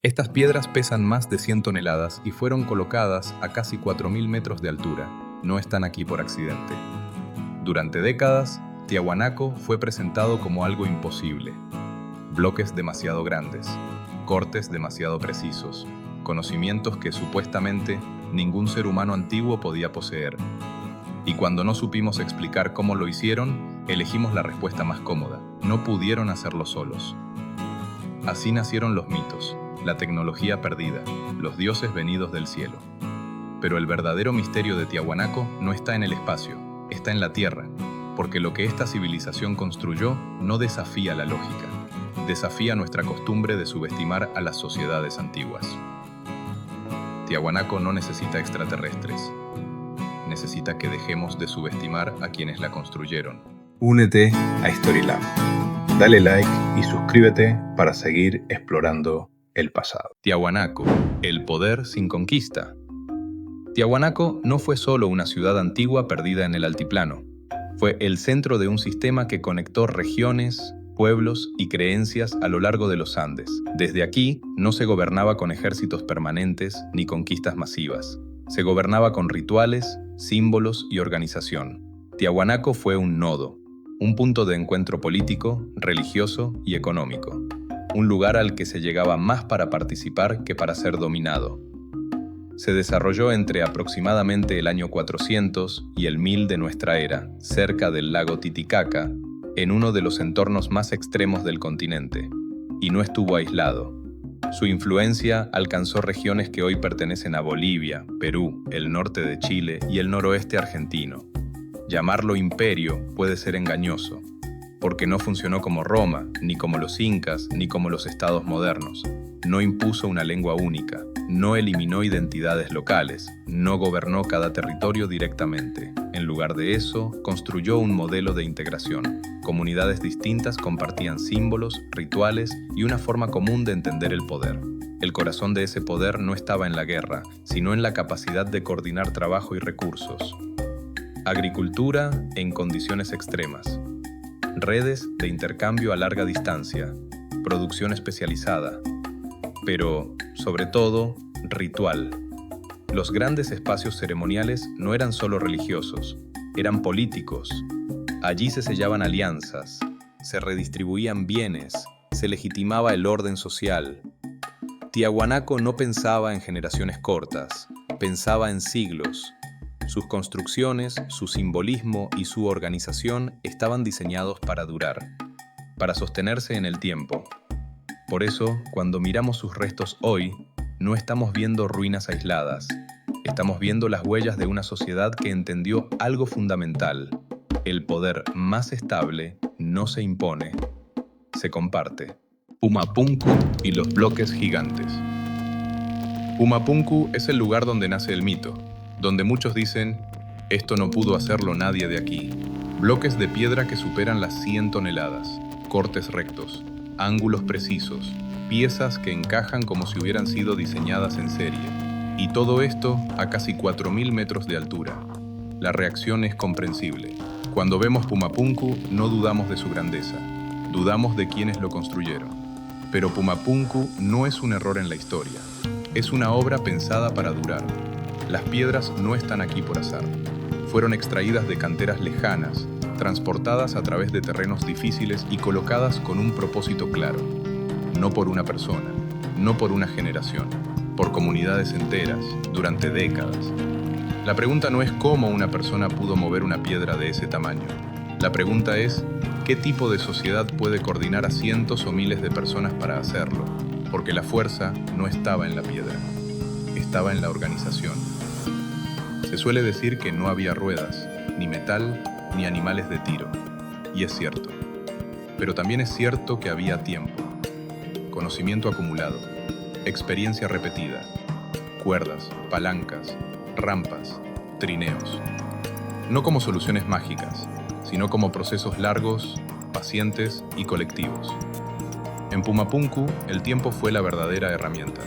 Estas piedras pesan más de 100 toneladas y fueron colocadas a casi 4.000 metros de altura. No están aquí por accidente. Durante décadas, Tiahuanaco fue presentado como algo imposible. Bloques demasiado grandes, cortes demasiado precisos, conocimientos que supuestamente ningún ser humano antiguo podía poseer. Y cuando no supimos explicar cómo lo hicieron, elegimos la respuesta más cómoda: no pudieron hacerlo solos. Así nacieron los mitos, la tecnología perdida, los dioses venidos del cielo. Pero el verdadero misterio de Tiahuanaco no está en el espacio, está en la tierra, porque lo que esta civilización construyó no desafía la lógica, desafía nuestra costumbre de subestimar a las sociedades antiguas. Tiahuanaco no necesita extraterrestres, necesita que dejemos de subestimar a quienes la construyeron. Únete a Storylab, dale like y suscríbete para seguir explorando el pasado. Tiahuanaco, el poder sin conquista. Tiahuanaco no fue solo una ciudad antigua perdida en el altiplano. Fue el centro de un sistema que conectó regiones, pueblos y creencias a lo largo de los Andes. Desde aquí no se gobernaba con ejércitos permanentes ni conquistas masivas. Se gobernaba con rituales, símbolos y organización. Tiahuanaco fue un nodo, un punto de encuentro político, religioso y económico. Un lugar al que se llegaba más para participar que para ser dominado. Se desarrolló entre aproximadamente el año 400 y el 1000 de nuestra era, cerca del lago Titicaca, en uno de los entornos más extremos del continente, y no estuvo aislado. Su influencia alcanzó regiones que hoy pertenecen a Bolivia, Perú, el norte de Chile y el noroeste argentino. Llamarlo imperio puede ser engañoso, porque no funcionó como Roma, ni como los incas, ni como los estados modernos. No impuso una lengua única, no eliminó identidades locales, no gobernó cada territorio directamente. En lugar de eso, construyó un modelo de integración. Comunidades distintas compartían símbolos, rituales y una forma común de entender el poder. El corazón de ese poder no estaba en la guerra, sino en la capacidad de coordinar trabajo y recursos. Agricultura en condiciones extremas. Redes de intercambio a larga distancia, producción especializada, pero, sobre todo, ritual. Los grandes espacios ceremoniales no eran solo religiosos, eran políticos. Allí se sellaban alianzas, se redistribuían bienes, se legitimaba el orden social. Tiahuanaco no pensaba en generaciones cortas, pensaba en siglos. Sus construcciones, su simbolismo y su organización estaban diseñados para durar, para sostenerse en el tiempo. Por eso, cuando miramos sus restos hoy, no estamos viendo ruinas aisladas. Estamos viendo las huellas de una sociedad que entendió algo fundamental. El poder más estable no se impone, se comparte. Pumapunku y los bloques gigantes. Pumapunku es el lugar donde nace el mito, donde muchos dicen, esto no pudo hacerlo nadie de aquí. Bloques de piedra que superan las 100 toneladas, cortes rectos, ángulos precisos, piezas que encajan como si hubieran sido diseñadas en serie. Y todo esto a casi 4.000 metros de altura. La reacción es comprensible. Cuando vemos Pumapunku, no dudamos de su grandeza, dudamos de quienes lo construyeron. Pero Pumapunku no es un error en la historia, es una obra pensada para durar. Las piedras no están aquí por azar. Fueron extraídas de canteras lejanas, transportadas a través de terrenos difíciles y colocadas con un propósito claro. No por una persona, no por una generación, por comunidades enteras, durante décadas. La pregunta no es cómo una persona pudo mover una piedra de ese tamaño. La pregunta es, ¿qué tipo de sociedad puede coordinar a cientos o miles de personas para hacerlo? Porque la fuerza no estaba en la piedra, estaba en la organización. Se suele decir que no había ruedas, ni metal, ni animales de tiro. Y es cierto. Pero también es cierto que había tiempo, conocimiento acumulado, experiencia repetida, cuerdas, palancas, rampas, trineos. No como soluciones mágicas, sino como procesos largos, pacientes y colectivos. En Pumapunku, el tiempo fue la verdadera herramienta.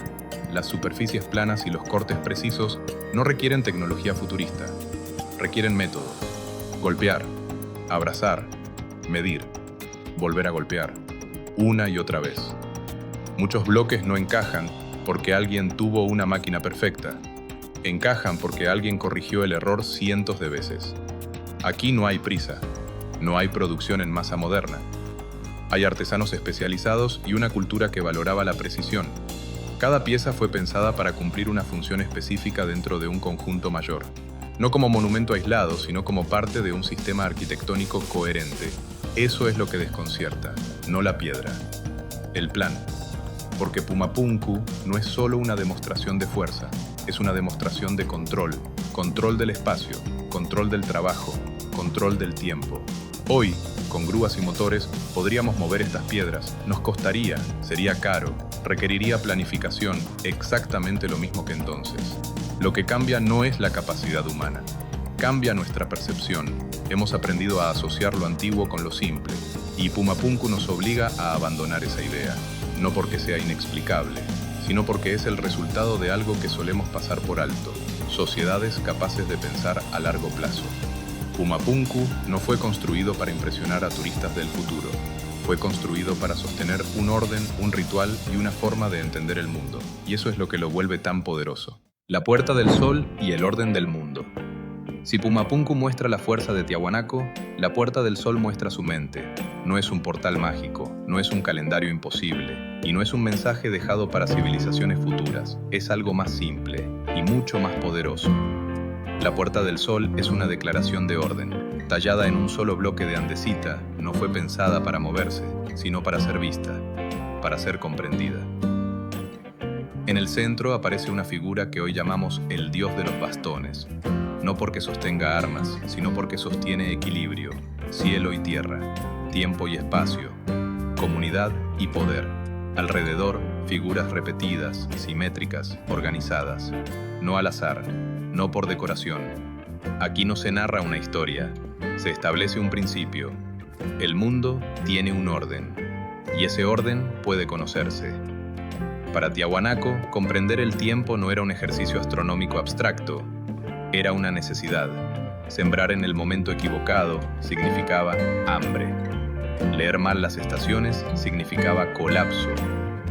Las superficies planas y los cortes precisos no requieren tecnología futurista, requieren método. Golpear, abrazar, medir, volver a golpear, una y otra vez. Muchos bloques no encajan porque alguien tuvo una máquina perfecta. Encajan porque alguien corrigió el error cientos de veces. Aquí no hay prisa, no hay producción en masa moderna. Hay artesanos especializados y una cultura que valoraba la precisión. Cada pieza fue pensada para cumplir una función específica dentro de un conjunto mayor. No como monumento aislado, sino como parte de un sistema arquitectónico coherente. Eso es lo que desconcierta, no la piedra. El plan. Porque Pumapunku no es solo una demostración de fuerza, es una demostración de control. Control del espacio, control del trabajo, control del tiempo. Hoy, con grúas y motores, podríamos mover estas piedras. Nos costaría, sería caro, requeriría planificación, exactamente lo mismo que entonces. Lo que cambia no es la capacidad humana, cambia nuestra percepción. Hemos aprendido a asociar lo antiguo con lo simple, y Pumapunku nos obliga a abandonar esa idea, no porque sea inexplicable, sino porque es el resultado de algo que solemos pasar por alto, sociedades capaces de pensar a largo plazo. Pumapunku no fue construido para impresionar a turistas del futuro. Fue construido para sostener un orden, un ritual y una forma de entender el mundo. Y eso es lo que lo vuelve tan poderoso. La Puerta del Sol y el orden del mundo. Si Pumapunku muestra la fuerza de Tiahuanaco, la Puerta del Sol muestra su mente. No es un portal mágico, no es un calendario imposible, y no es un mensaje dejado para civilizaciones futuras. Es algo más simple y mucho más poderoso. La Puerta del Sol es una declaración de orden. Tallada en un solo bloque de andesita, no fue pensada para moverse, sino para ser vista, para ser comprendida. En el centro aparece una figura que hoy llamamos el dios de los bastones, no porque sostenga armas, sino porque sostiene equilibrio, cielo y tierra, tiempo y espacio, comunidad y poder. Alrededor, figuras repetidas, simétricas, organizadas, no al azar, no por decoración. Aquí no se narra una historia, se establece un principio. El mundo tiene un orden, y ese orden puede conocerse. Para Tiahuanaco, comprender el tiempo no era un ejercicio astronómico abstracto, era una necesidad. Sembrar en el momento equivocado significaba hambre. Leer mal las estaciones significaba colapso.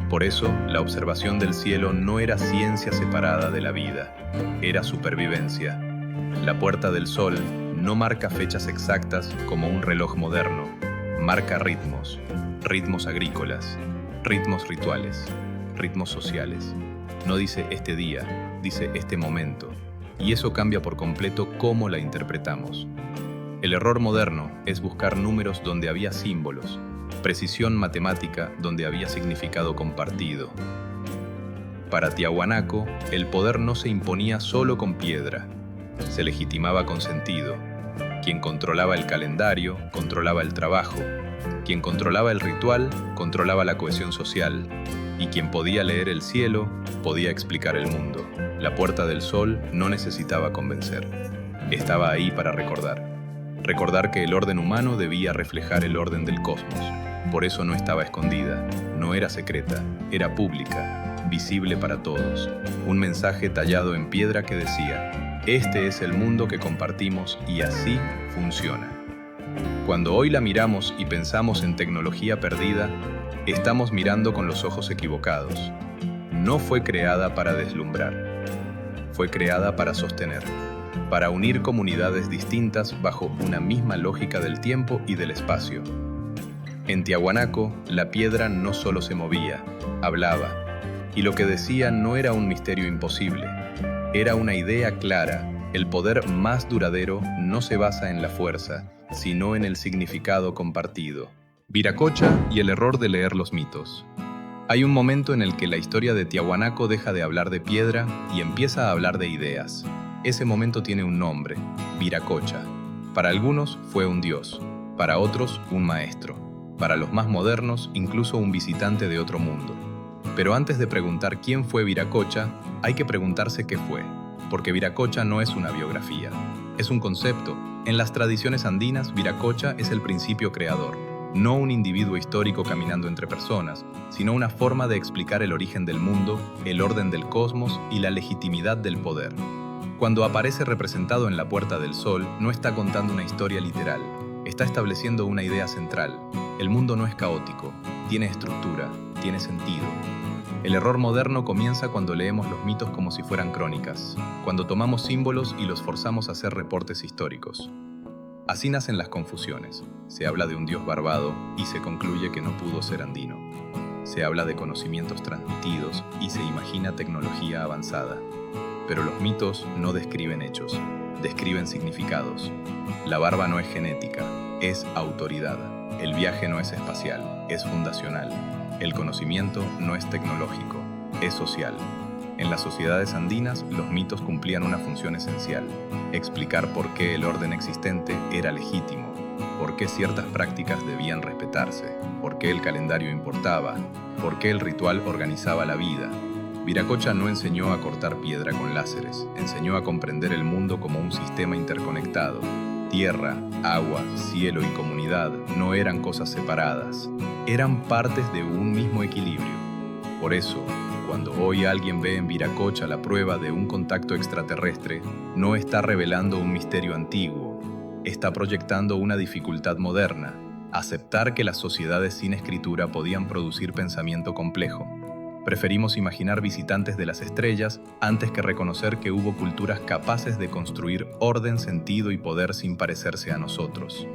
Por eso, la observación del cielo no era ciencia separada de la vida, era supervivencia. La Puerta del Sol no marca fechas exactas como un reloj moderno, marca ritmos, ritmos agrícolas, ritmos rituales, ritmos sociales. No dice este día, dice este momento, y eso cambia por completo cómo la interpretamos. El error moderno es buscar números donde había símbolos, precisión matemática donde había significado compartido. Para Tiahuanaco, el poder no se imponía solo con piedra, se legitimaba con sentido. Quien controlaba el calendario, controlaba el trabajo. Quien controlaba el ritual, controlaba la cohesión social. Y quien podía leer el cielo, podía explicar el mundo. La Puerta del Sol no necesitaba convencer. Estaba ahí para recordar. Recordar que el orden humano debía reflejar el orden del cosmos. Por eso no estaba escondida, no era secreta, era pública, visible para todos. Un mensaje tallado en piedra que decía: este es el mundo que compartimos y así funciona. Cuando hoy la miramos y pensamos en tecnología perdida, estamos mirando con los ojos equivocados. No fue creada para deslumbrar, fue creada para sostener, para unir comunidades distintas bajo una misma lógica del tiempo y del espacio. En Tiahuanaco, la piedra no solo se movía, hablaba, y lo que decía no era un misterio imposible, era una idea clara. El poder más duradero no se basa en la fuerza, sino en el significado compartido. Viracocha y el error de leer los mitos. Hay un momento en el que la historia de Tiahuanaco deja de hablar de piedra y empieza a hablar de ideas. Ese momento tiene un nombre, Viracocha. Para algunos fue un dios, para otros un maestro. Para los más modernos, incluso un visitante de otro mundo. Pero antes de preguntar quién fue Viracocha, hay que preguntarse qué fue, porque Viracocha no es una biografía, es un concepto. En las tradiciones andinas, Viracocha es el principio creador, no un individuo histórico caminando entre personas, sino una forma de explicar el origen del mundo, el orden del cosmos y la legitimidad del poder. Cuando aparece representado en la Puerta del Sol, no está contando una historia literal, está estableciendo una idea central. El mundo no es caótico, tiene estructura, tiene sentido. El error moderno comienza cuando leemos los mitos como si fueran crónicas, cuando tomamos símbolos y los forzamos a hacer reportes históricos. Así nacen las confusiones. Se habla de un dios barbado y se concluye que no pudo ser andino. Se habla de conocimientos transmitidos y se imagina tecnología avanzada. Pero los mitos no describen hechos, describen significados. La barba no es genética, es autoridad. El viaje no es espacial, es fundacional. El conocimiento no es tecnológico, es social. En las sociedades andinas, los mitos cumplían una función esencial: explicar por qué el orden existente era legítimo, por qué ciertas prácticas debían respetarse, por qué el calendario importaba, por qué el ritual organizaba la vida. Viracocha no enseñó a cortar piedra con láseres, enseñó a comprender el mundo como un sistema interconectado. Tierra, agua, cielo y comunidad no eran cosas separadas, eran partes de un mismo equilibrio. Por eso, cuando hoy alguien ve en Viracocha la prueba de un contacto extraterrestre, no está revelando un misterio antiguo, está proyectando una dificultad moderna: aceptar que las sociedades sin escritura podían producir pensamiento complejo. Preferimos imaginar visitantes de las estrellas antes que reconocer que hubo culturas capaces de construir orden, sentido y poder sin parecerse a nosotros.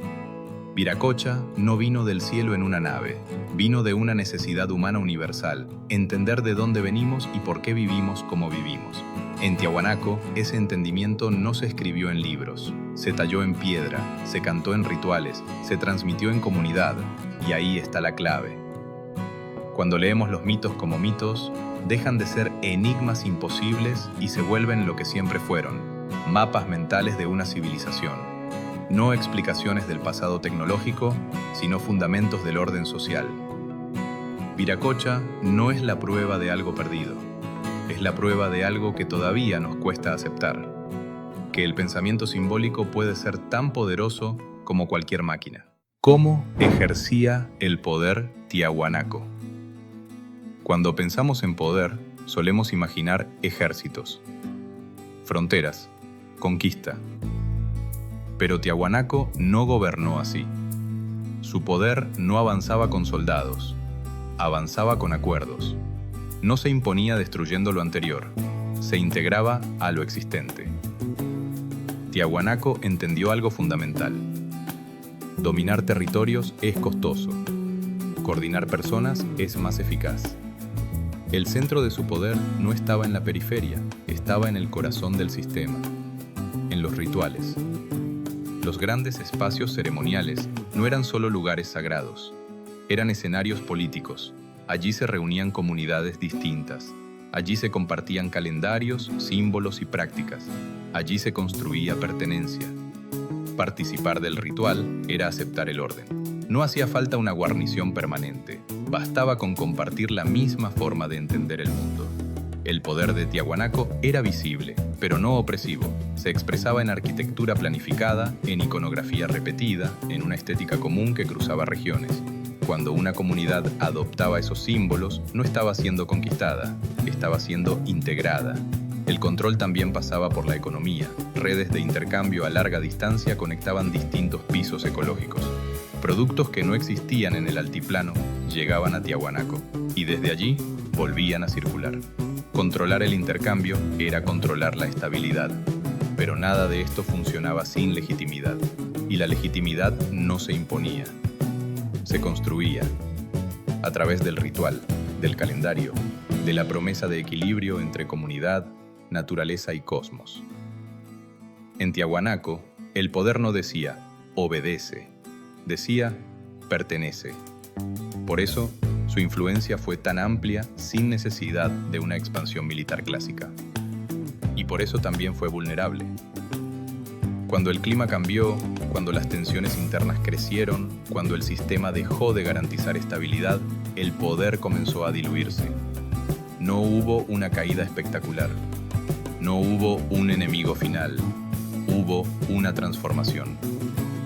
Viracocha no vino del cielo en una nave, vino de una necesidad humana universal: entender de dónde venimos y por qué vivimos como vivimos. En Tiahuanaco, ese entendimiento no se escribió en libros, se talló en piedra, se cantó en rituales, se transmitió en comunidad, y ahí está la clave. Cuando leemos los mitos como mitos, dejan de ser enigmas imposibles y se vuelven lo que siempre fueron: mapas mentales de una civilización. No explicaciones del pasado tecnológico, sino fundamentos del orden social. Viracocha no es la prueba de algo perdido, es la prueba de algo que todavía nos cuesta aceptar: que el pensamiento simbólico puede ser tan poderoso como cualquier máquina. ¿Cómo ejercía el poder Tiahuanaco? Cuando pensamos en poder, solemos imaginar ejércitos, fronteras, conquista. Pero Tiahuanaco no gobernó así. Su poder no avanzaba con soldados, avanzaba con acuerdos. No se imponía destruyendo lo anterior, se integraba a lo existente. Tiahuanaco entendió algo fundamental: dominar territorios es costoso, coordinar personas es más eficaz. El centro de su poder no estaba en la periferia, estaba en el corazón del sistema, en los rituales. Los grandes espacios ceremoniales no eran solo lugares sagrados, eran escenarios políticos. Allí se reunían comunidades distintas, allí se compartían calendarios, símbolos y prácticas, allí se construía pertenencia. Participar del ritual era aceptar el orden. No hacía falta una guarnición permanente, bastaba con compartir la misma forma de entender el mundo. El poder de Tiahuanaco era visible, pero no opresivo. Se expresaba en arquitectura planificada, en iconografía repetida, en una estética común que cruzaba regiones. Cuando una comunidad adoptaba esos símbolos, no estaba siendo conquistada, estaba siendo integrada. El control también pasaba por la economía. Redes de intercambio a larga distancia conectaban distintos pisos ecológicos. Productos que no existían en el altiplano llegaban a Tiahuanaco y desde allí volvían a circular. Controlar el intercambio era controlar la estabilidad, pero nada de esto funcionaba sin legitimidad, y la legitimidad no se imponía, se construía a través del ritual, del calendario, de la promesa de equilibrio entre comunidad, naturaleza y cosmos. En Tiahuanaco, el poder no decía obedece, decía pertenece. Por eso, su influencia fue tan amplia sin necesidad de una expansión militar clásica. Y por eso también fue vulnerable. Cuando el clima cambió, cuando las tensiones internas crecieron, cuando el sistema dejó de garantizar estabilidad, el poder comenzó a diluirse. No hubo una caída espectacular. No hubo un enemigo final. Hubo una transformación.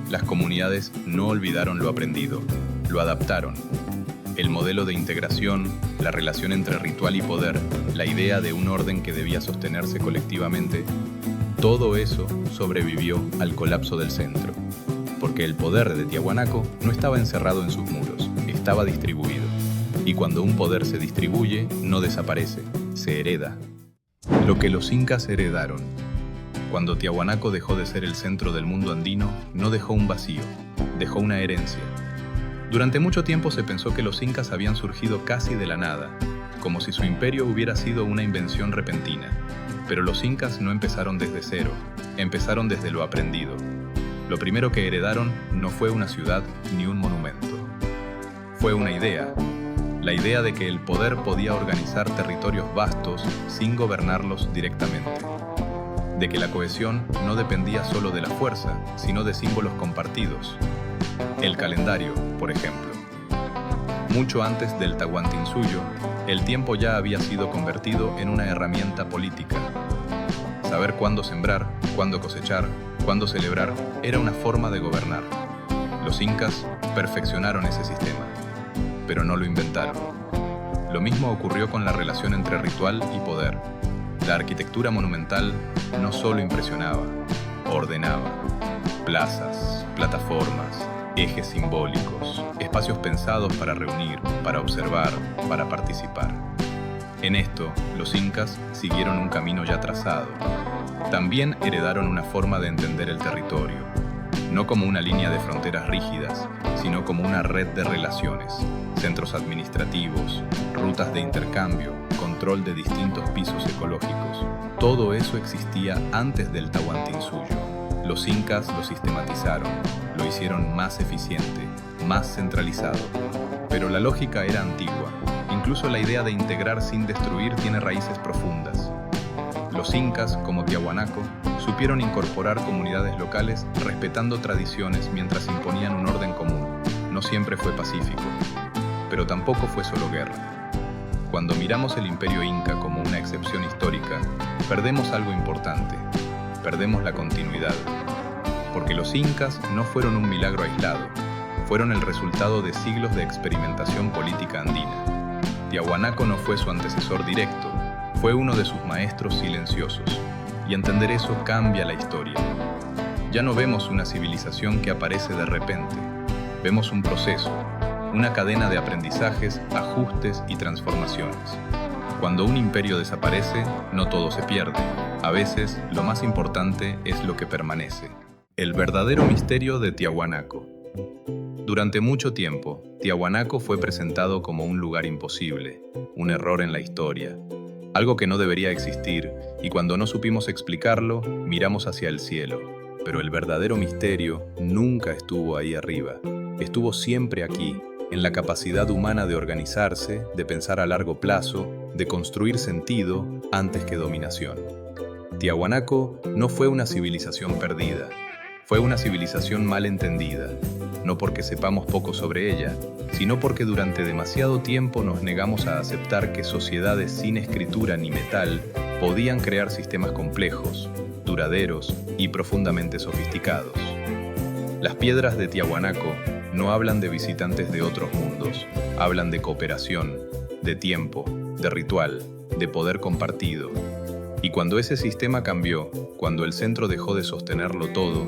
Las comunidades no olvidaron lo aprendido, lo adaptaron. El modelo de integración, la relación entre ritual y poder, la idea de un orden que debía sostenerse colectivamente, todo eso sobrevivió al colapso del centro, porque el poder de Tiahuanaco no estaba encerrado en sus muros, estaba distribuido. Y cuando un poder se distribuye, no desaparece, se hereda. Lo que los incas heredaron. Cuando Tiahuanaco dejó de ser el centro del mundo andino, no dejó un vacío, dejó una herencia. Durante mucho tiempo se pensó que los incas habían surgido casi de la nada, como si su imperio hubiera sido una invención repentina. Pero los incas no empezaron desde cero, empezaron desde lo aprendido. Lo primero que heredaron no fue una ciudad ni un monumento. Fue una idea, la idea de que el poder podía organizar territorios vastos sin gobernarlos directamente. De que la cohesión no dependía solo de la fuerza, sino de símbolos compartidos. El calendario, por ejemplo. Mucho antes del Tahuantinsuyo, el tiempo ya había sido convertido en una herramienta política. Saber cuándo sembrar, cuándo cosechar, cuándo celebrar, era una forma de gobernar. Los incas perfeccionaron ese sistema, pero no lo inventaron. Lo mismo ocurrió con la relación entre ritual y poder. La arquitectura monumental no solo impresionaba, ordenaba. Plazas, plataformas, ejes simbólicos, espacios pensados para reunir, para observar, para participar. En esto, los incas siguieron un camino ya trazado. También heredaron una forma de entender el territorio, no como una línea de fronteras rígidas, sino como una red de relaciones, centros administrativos, rutas de intercambio, control de distintos pisos ecológicos. Todo eso existía antes del Tahuantinsuyo. Los incas lo sistematizaron, lo hicieron más eficiente, más centralizado. Pero la lógica era antigua. Incluso la idea de integrar sin destruir tiene raíces profundas. Los incas, como Tiahuanaco, supieron incorporar comunidades locales respetando tradiciones mientras imponían un orden común. No siempre fue pacífico, pero tampoco fue solo guerra. Cuando miramos el imperio inca como una excepción histórica, perdemos algo importante. Perdemos la continuidad. Porque los incas no fueron un milagro aislado, fueron el resultado de siglos de experimentación política andina. Tiahuanaco no fue su antecesor directo, fue uno de sus maestros silenciosos, y entender eso cambia la historia. Ya no vemos una civilización que aparece de repente, vemos un proceso, una cadena de aprendizajes, ajustes y transformaciones. Cuando un imperio desaparece, no todo se pierde. A veces, lo más importante es lo que permanece. El verdadero misterio de Tiahuanaco. Durante mucho tiempo, Tiahuanaco fue presentado como un lugar imposible, un error en la historia, algo que no debería existir, y cuando no supimos explicarlo, miramos hacia el cielo. Pero el verdadero misterio nunca estuvo ahí arriba, estuvo siempre aquí, en la capacidad humana de organizarse, de pensar a largo plazo, de construir sentido antes que dominación. Tiahuanaco no fue una civilización perdida, fue una civilización mal entendida, no porque sepamos poco sobre ella, sino porque durante demasiado tiempo nos negamos a aceptar que sociedades sin escritura ni metal podían crear sistemas complejos, duraderos y profundamente sofisticados. Las piedras de Tiahuanaco no hablan de visitantes de otros mundos, hablan de cooperación, de tiempo, de ritual, de poder compartido. Y cuando ese sistema cambió, cuando el centro dejó de sostenerlo todo,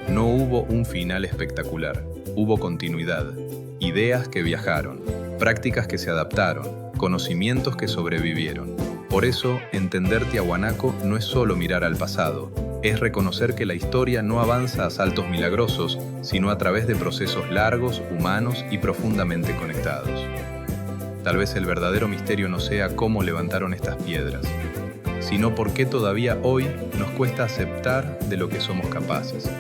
no hubo un final espectacular, hubo continuidad, ideas que viajaron, prácticas que se adaptaron, conocimientos que sobrevivieron. Por eso, entender Tiahuanaco no es solo mirar al pasado, es reconocer que la historia no avanza a saltos milagrosos, sino a través de procesos largos, humanos y profundamente conectados. Tal vez el verdadero misterio no sea cómo levantaron estas piedras, sino por qué todavía hoy nos cuesta aceptar de lo que somos capaces.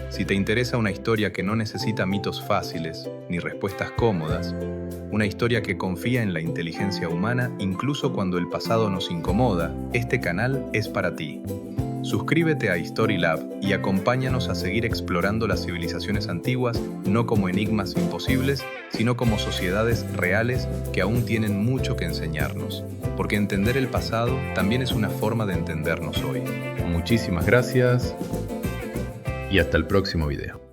Si te interesa una historia que no necesita mitos fáciles ni respuestas cómodas, una historia que confía en la inteligencia humana incluso cuando el pasado nos incomoda, este canal es para ti. Suscríbete a Historylab y acompáñanos a seguir explorando las civilizaciones antiguas no como enigmas imposibles, sino como sociedades reales que aún tienen mucho que enseñarnos. Porque entender el pasado también es una forma de entendernos hoy. Muchísimas gracias y hasta el próximo video.